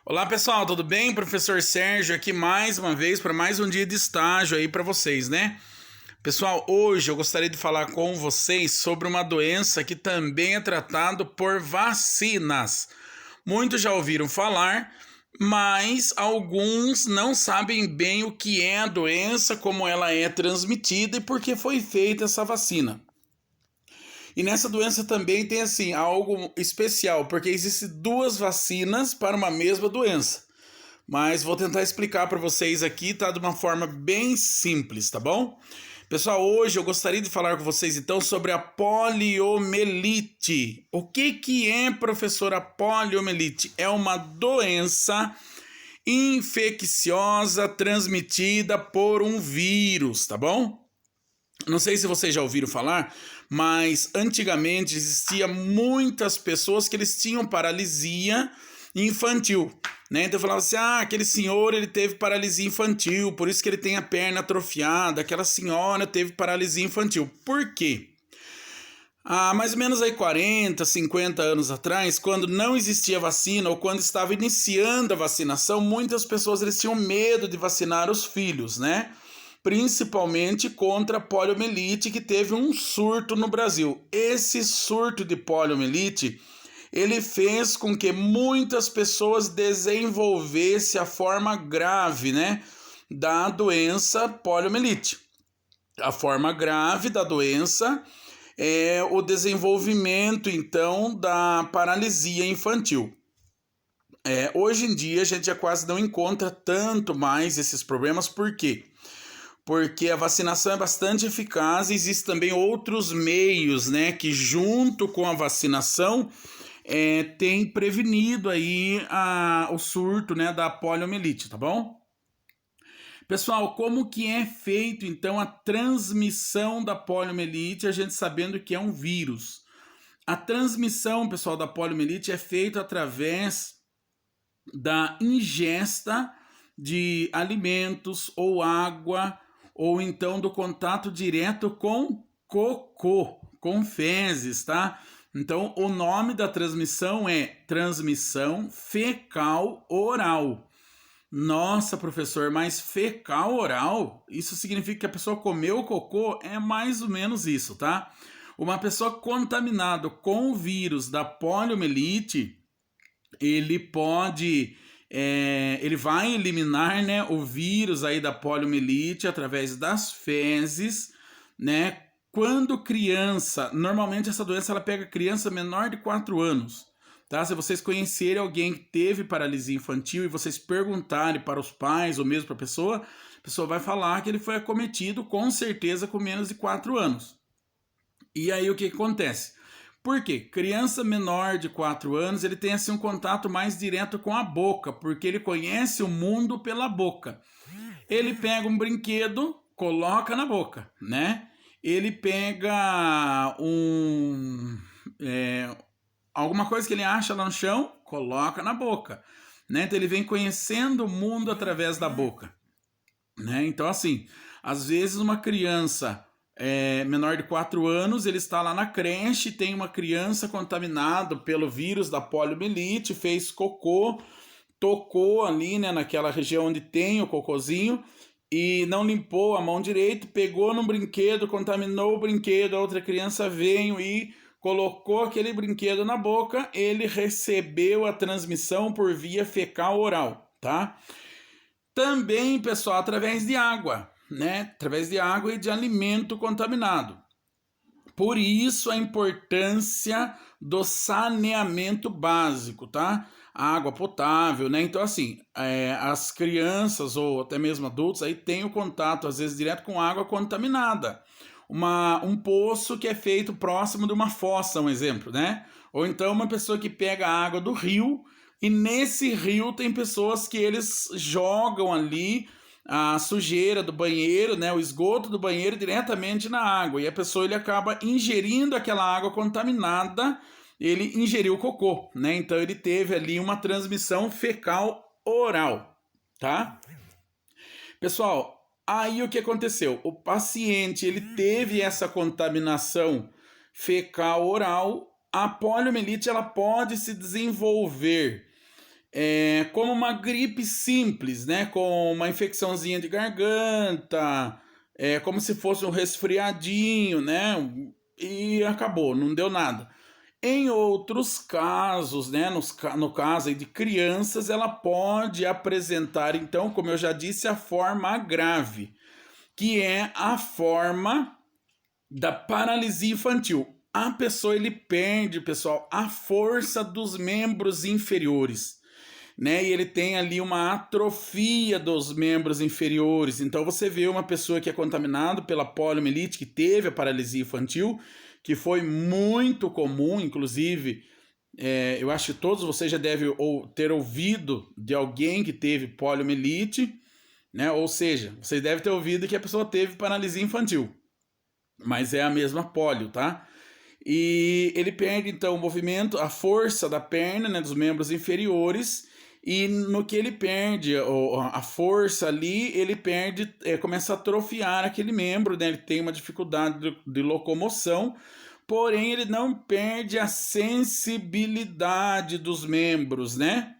Olá pessoal, tudo bem? Professor Sérgio aqui mais uma vez para mais um dia de estágio aí para vocês, né? Pessoal, hoje eu gostaria de falar com vocês sobre uma doença que também é tratado por vacinas. Muitos já ouviram falar, mas alguns não sabem bem o que é a doença, como ela é transmitida e por que foi feita essa vacina. E nessa doença também tem assim algo especial, porque existem duas vacinas para uma mesma doença. Mas vou tentar explicar para vocês aqui, tá? De uma forma bem simples, tá bom? Pessoal, hoje eu gostaria de falar com vocês então sobre a poliomielite. O que é, professor, a poliomielite? É uma doença infecciosa transmitida por um vírus, tá bom? Não sei se vocês já ouviram falar, mas antigamente existia muitas pessoas que eles tinham paralisia infantil, né? Então falava assim, aquele senhor ele teve paralisia infantil, por isso que ele tem a perna atrofiada, aquela senhora teve paralisia infantil. Por quê? Há mais ou menos aí 40, 50 anos atrás, quando não existia vacina ou quando estava iniciando a vacinação, muitas pessoas eles tinham medo de vacinar os filhos, né? Principalmente contra a poliomielite, que teve um surto no Brasil. Esse surto de poliomielite, ele fez com que muitas pessoas desenvolvessem a forma grave, né, da doença poliomielite. A forma grave da doença é o desenvolvimento, então, da paralisia infantil. Hoje em dia a gente já quase não encontra tanto mais esses problemas, por quê? Porque a vacinação é bastante eficaz e existem também outros meios, né, que junto com a vacinação tem prevenido aí o surto, né, da poliomielite, tá bom? Pessoal, como que é feito então a transmissão da poliomielite, a gente sabendo que é um vírus? A transmissão, pessoal, da poliomielite é feita através da ingesta de alimentos ou água, ou então do contato direto com cocô, com fezes, tá? Então, o nome da transmissão é transmissão fecal oral. Nossa, professor, mas fecal oral? Isso significa que a pessoa comeu cocô? É mais ou menos isso, tá? Uma pessoa contaminada com o vírus da poliomielite, ele pode ele vai eliminar, né, o vírus aí da poliomielite através das fezes, né? Quando criança, normalmente essa doença ela pega criança menor de 4 anos, tá? Se vocês conhecerem alguém que teve paralisia infantil e vocês perguntarem para os pais ou mesmo para a pessoa vai falar que ele foi acometido com certeza com menos de 4 anos. E aí o que acontece? Por quê? Criança menor de 4 anos, ele tem assim um contato mais direto com a boca, porque ele conhece o mundo pela boca. Ele pega um brinquedo, coloca na boca, né? Ele pega alguma coisa que ele acha lá no chão, coloca na boca, né? Então ele vem conhecendo o mundo através da boca, né? Então assim, às vezes uma criança menor de 4 anos, ele está lá na creche, tem uma criança contaminada pelo vírus da poliomielite, fez cocô, tocou ali, né, naquela região onde tem o cocôzinho e não limpou a mão direito, pegou no brinquedo, contaminou o brinquedo, a outra criança veio e colocou aquele brinquedo na boca, ele recebeu a transmissão por via fecal oral, tá? Também, pessoal, através de água, né? Através de água e de alimento contaminado. Por isso a importância do saneamento básico, tá? A água potável, né? Então, assim, as crianças ou até mesmo adultos aí têm o contato, às vezes, direto com água contaminada. Um poço que é feito próximo de uma fossa, um exemplo, né? Ou então uma pessoa que pega a água do rio e nesse rio tem pessoas que eles jogam ali a sujeira do banheiro, né, o esgoto do banheiro diretamente na água e a pessoa ele acaba ingerindo aquela água contaminada, ele ingeriu cocô, né? Então ele teve ali uma transmissão fecal oral, tá? Pessoal, aí o que aconteceu? O paciente ele teve essa contaminação fecal oral, a poliomielite ela pode se desenvolver como uma gripe simples, né? Com uma infecçãozinha de garganta, como se fosse um resfriadinho, né? E acabou, não deu nada. Em outros casos, né, no caso aí de crianças, ela pode apresentar, então, como eu já disse, a forma grave, que é a forma da paralisia infantil. A pessoa, ele perde, pessoal, a força dos membros inferiores, né? E ele tem ali uma atrofia dos membros inferiores. Então você vê uma pessoa que é contaminada pela poliomielite, que teve a paralisia infantil, que foi muito comum, inclusive, eu acho que todos vocês já devem ter ouvido de alguém que teve poliomielite, né? Ou seja, vocês devem ter ouvido que a pessoa teve paralisia infantil, mas é a mesma polio, tá? E ele perde então o movimento, a força da perna, né, dos membros inferiores, e no que ele perde a força ali, ele perde, começa a atrofiar aquele membro, né? Ele tem uma dificuldade de locomoção, porém ele não perde a sensibilidade dos membros, né?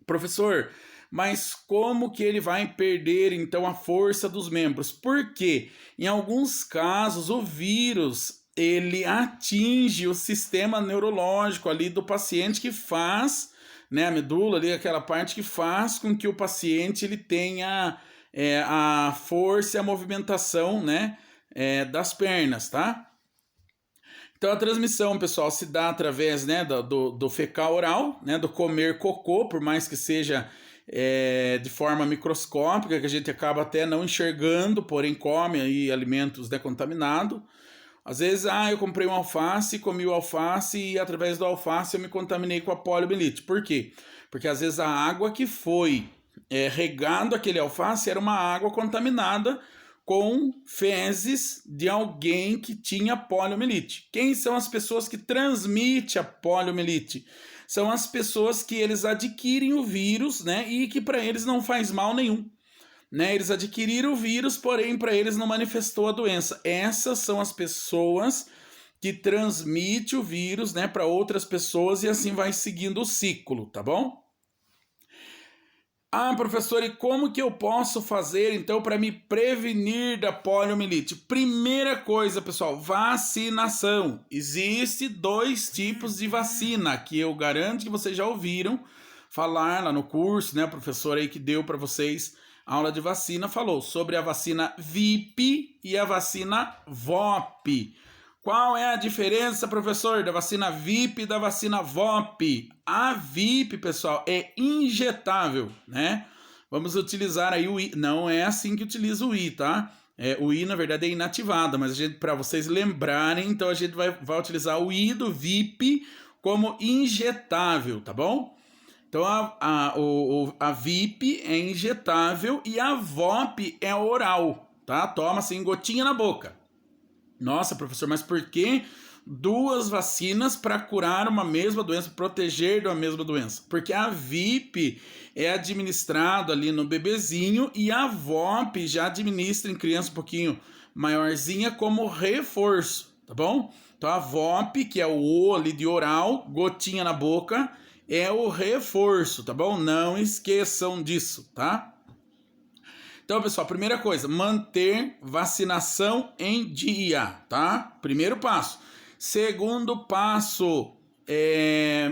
Professor, mas como que ele vai perder então a força dos membros? Porque em alguns casos o vírus ele atinge o sistema neurológico ali do paciente, que faz, né, a medula ali, aquela parte que faz com que o paciente ele tenha a força e a movimentação, né, das pernas, tá? Então a transmissão, pessoal, se dá através, né, do fecal oral, né, do comer cocô, por mais que seja de forma microscópica, que a gente acaba até não enxergando, porém come aí alimentos contaminados. Às vezes, eu comprei um alface, comi o alface e através do alface eu me contaminei com a poliomielite. Por quê? Porque às vezes a água que foi regando aquele alface era uma água contaminada com fezes de alguém que tinha poliomielite. Quem são as pessoas que transmitem a poliomielite? São as pessoas que eles adquirem o vírus, né, e que para eles não faz mal nenhum. Né, eles adquiriram o vírus, porém para eles não manifestou a doença. Essas são as pessoas que transmitem o vírus, né, para outras pessoas, e assim vai seguindo o ciclo, tá bom? Professor, e como que eu posso fazer então para me prevenir da poliomielite? Primeira coisa, pessoal, vacinação. Existe 2 tipos de vacina que eu garanto que vocês já ouviram falar lá no curso, né? O professor aí que deu para vocês aula de vacina falou sobre a vacina VIP e a vacina VOP. Qual é a diferença, professor, da vacina VIP e da vacina VOP? A VIP, pessoal, é injetável, né? Vamos utilizar aí o I. Não é assim que utiliza o I, tá? O I, na verdade, é inativado, mas para vocês lembrarem, então a gente vai utilizar o I do VIP como injetável, tá bom? Então a VIP é injetável e a VOP é oral, tá? Toma assim, gotinha na boca. Nossa, professor, mas por que 2 vacinas para curar uma mesma doença, proteger de uma mesma doença? Porque a VIP é administrado ali no bebezinho e a VOP já administra em criança um pouquinho maiorzinha como reforço, tá bom? Então a VOP, que é o O ali de oral, gotinha na boca, é o reforço, tá bom? Não esqueçam disso, tá? Então, pessoal, primeira coisa, manter vacinação em dia, tá? Primeiro passo. Segundo passo,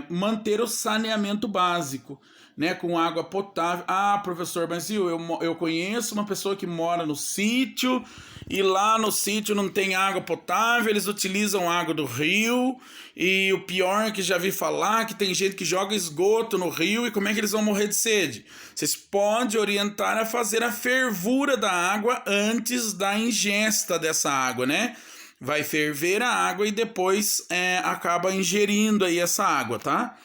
manter o saneamento básico, né? Com água potável. Professor, mas eu conheço uma pessoa que mora no sítio e lá no sítio não tem água potável, eles utilizam água do rio, e o pior é que já vi falar que tem gente que joga esgoto no rio, e como é que eles vão morrer de sede? Vocês podem orientar a fazer a fervura da água antes da ingesta dessa água, né? Vai ferver a água e depois acaba ingerindo aí essa água, tá?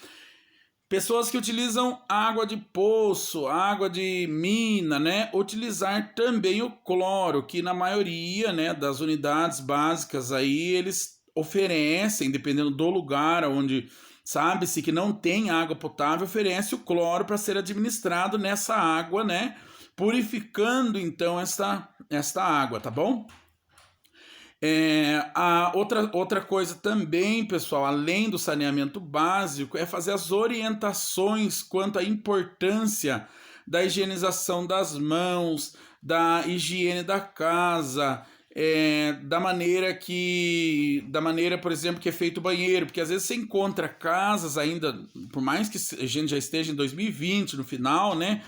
Pessoas que utilizam água de poço, água de mina, né? Utilizar também o cloro, que na maioria, né, das unidades básicas aí eles oferecem, dependendo do lugar onde sabe-se que não tem água potável, oferece o cloro para ser administrado nessa água, né? Purificando então esta água, tá bom? A outra coisa também, pessoal, além do saneamento básico, é fazer as orientações quanto à importância da higienização das mãos, da higiene da casa, da maneira, por exemplo, que é feito o banheiro, porque às vezes você encontra casas ainda, por mais que a gente já esteja em 2020, no final, né,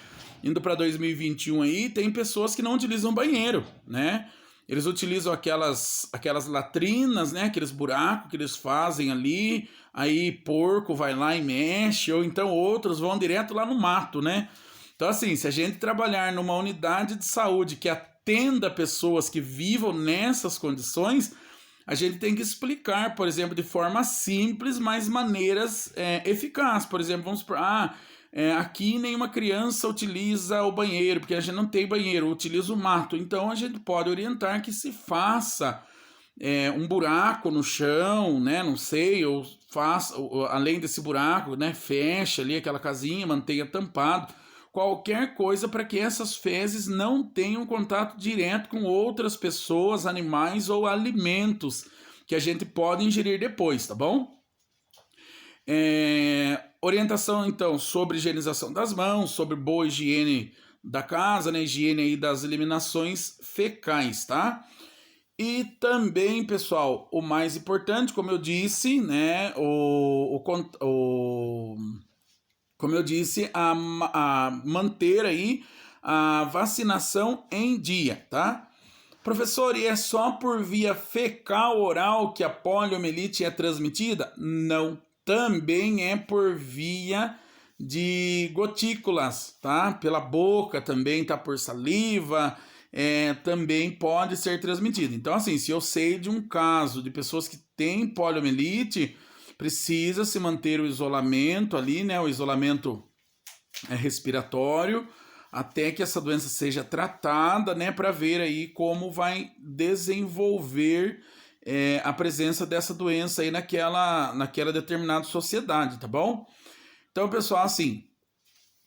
indo para 2021 aí, tem pessoas que não utilizam banheiro, né? Eles utilizam aquelas latrinas, né? Aqueles buracos que eles fazem ali. Aí porco vai lá e mexe. Ou então outros vão direto lá no mato, né? Então assim, se a gente trabalhar numa unidade de saúde que atenda pessoas que vivam nessas condições, a gente tem que explicar, por exemplo, de forma simples, mas maneiras eficazes. Por exemplo, vamos supor, aqui nenhuma criança utiliza o banheiro, porque a gente não tem banheiro, utiliza o mato. Então a gente pode orientar que se faça um buraco no chão, né? Não sei, ou faça, além desse buraco, né? Fecha ali aquela casinha, mantenha tampado. Qualquer coisa para que essas fezes não tenham contato direto com outras pessoas, animais ou alimentos que a gente pode ingerir depois, tá bom? Orientação, então, sobre higienização das mãos, sobre boa higiene da casa, né? Higiene aí das eliminações fecais, tá? E também, pessoal, o mais importante, como eu disse, né? Como eu disse, a manter aí a vacinação em dia, tá? Professor, e é só por via fecal oral que a poliomielite é transmitida? Não, também é por via de gotículas, tá? Pela boca também, tá? Por saliva, também pode ser transmitida. Então, assim, se eu sei de um caso de pessoas que têm poliomielite, precisa se manter o isolamento ali, né? O isolamento respiratório, até que essa doença seja tratada, né, para ver aí como vai desenvolver a presença dessa doença aí naquela determinada sociedade, tá bom? Então, pessoal, assim,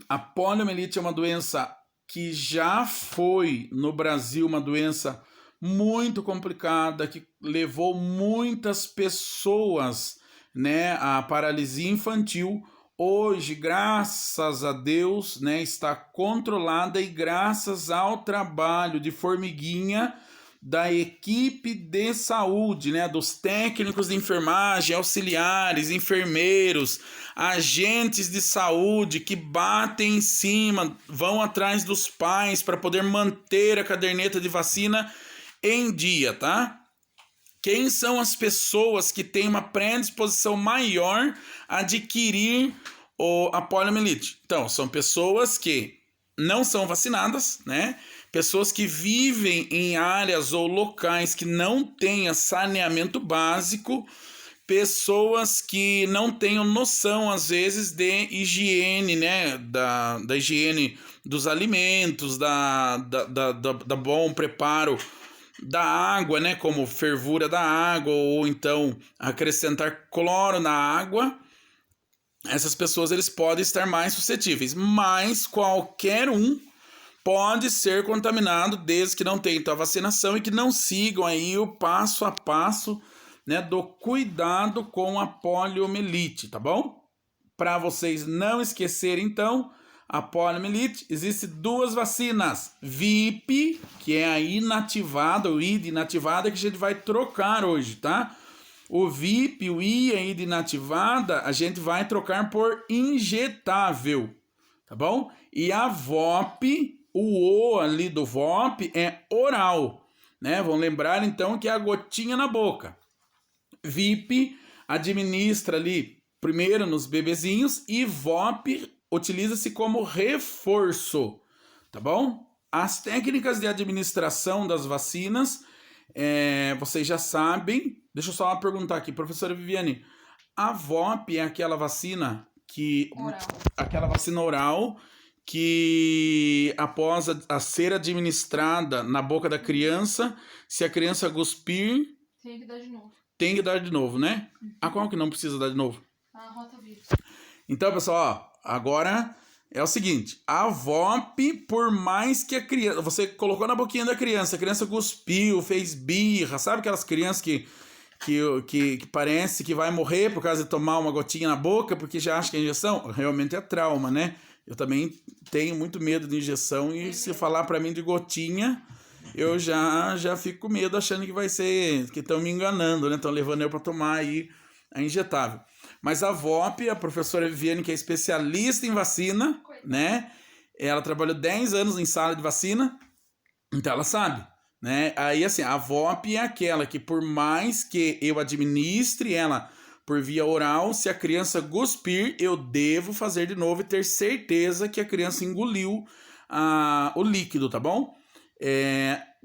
a poliomielite é uma doença que já foi no Brasil uma doença muito complicada, que levou muitas pessoas, né, à paralisia infantil. Hoje, graças a Deus, né, está controlada e graças ao trabalho de formiguinha da equipe de saúde, né, dos técnicos de enfermagem, auxiliares, enfermeiros, agentes de saúde que batem em cima, vão atrás dos pais para poder manter a caderneta de vacina em dia, tá? Quem são as pessoas que têm uma predisposição maior a adquirir a poliomielite? Então, são pessoas que não são vacinadas, né? Pessoas que vivem em áreas ou locais que não tenham saneamento básico, pessoas que não tenham noção, às vezes, de higiene, né? Da higiene dos alimentos, da bom preparo da água, né, como fervura da água, ou então acrescentar cloro na água. Essas pessoas eles podem estar mais suscetíveis, mas qualquer um pode ser contaminado desde que não tenham a vacinação e que não sigam aí o passo a passo, né, do cuidado com a poliomielite, tá bom? Para vocês não esquecerem, então, a poliomielite, existe duas vacinas, VIP, que é a inativada, o ID inativada, que a gente vai trocar hoje, tá? O VIP, o I, a ID inativada, a gente vai trocar por injetável, tá bom? E a VOP, o O ali do VOP é oral, né? Vão lembrar então que é a gotinha na boca. VIP administra ali primeiro nos bebezinhos e VOP utiliza-se como reforço, tá bom? As técnicas de administração das vacinas, vocês já sabem. Deixa eu só perguntar aqui, professora Viviane, a VOP é aquela vacina oral que após a ser administrada na boca da criança, se a criança cuspir, tem que dar de novo. Tem que dar de novo, né? Qual que não precisa dar de novo? A rotavírus. Então, pessoal, ó, agora É o seguinte, a VOP, por mais que a criança... Você colocou na boquinha da criança, a criança cuspiu, fez birra, sabe aquelas crianças que parece que vai morrer por causa de tomar uma gotinha na boca porque já acha que é injeção? Realmente é trauma, né? Eu também tenho muito medo de injeção e se falar pra mim de gotinha, eu já fico com medo achando que vai ser... que estão me enganando, né? Estão levando eu pra tomar aí a injetável. Mas a VOP, a professora Viviane, que é especialista em vacina, né? Ela trabalhou 10 anos em sala de vacina, então ela sabe, né? Aí, assim, a VOP é aquela que por mais que eu administre ela por via oral, se a criança cuspir, eu devo fazer de novo e ter certeza que a criança engoliu o líquido, tá bom?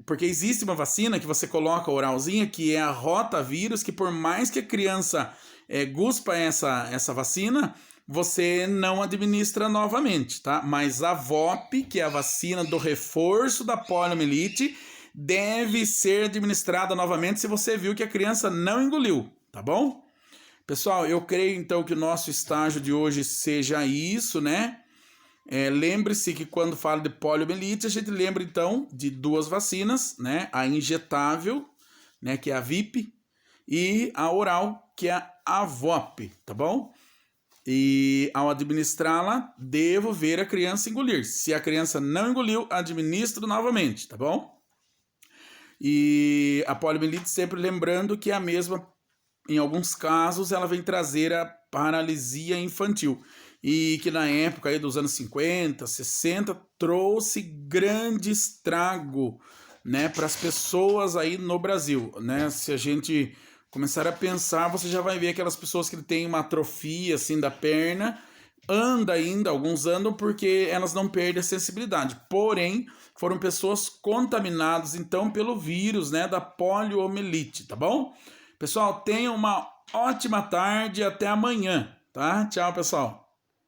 Porque existe uma vacina que você coloca oralzinha, que é a rotavírus, que por mais que a criança guspa essa vacina, você não administra novamente, tá? Mas a VOP, que é a vacina do reforço da poliomielite, deve ser administrada novamente se você viu que a criança não engoliu, tá bom? Pessoal, eu creio então que o nosso estágio de hoje seja isso, né? Lembre-se que quando fala de poliomielite, a gente lembra então de duas vacinas, né? A injetável, né, que é a VIP, e a oral, que é a VOP, tá bom? E ao administrá-la, devo ver a criança engolir. Se a criança não engoliu, administro novamente, tá bom? E a poliomielite, sempre lembrando que é a mesma, em alguns casos, ela vem trazer a paralisia infantil. E que na época aí dos anos 50, 60, trouxe grande estrago, né, para as pessoas aí no Brasil, né? Se a gente começar a pensar, você já vai ver aquelas pessoas que têm uma atrofia assim da perna, anda ainda, alguns andam porque elas não perdem a sensibilidade. Porém, foram pessoas contaminadas então pelo vírus, né, da poliomielite, tá bom? Pessoal, tenham uma ótima tarde, até amanhã, tá? Tchau, pessoal.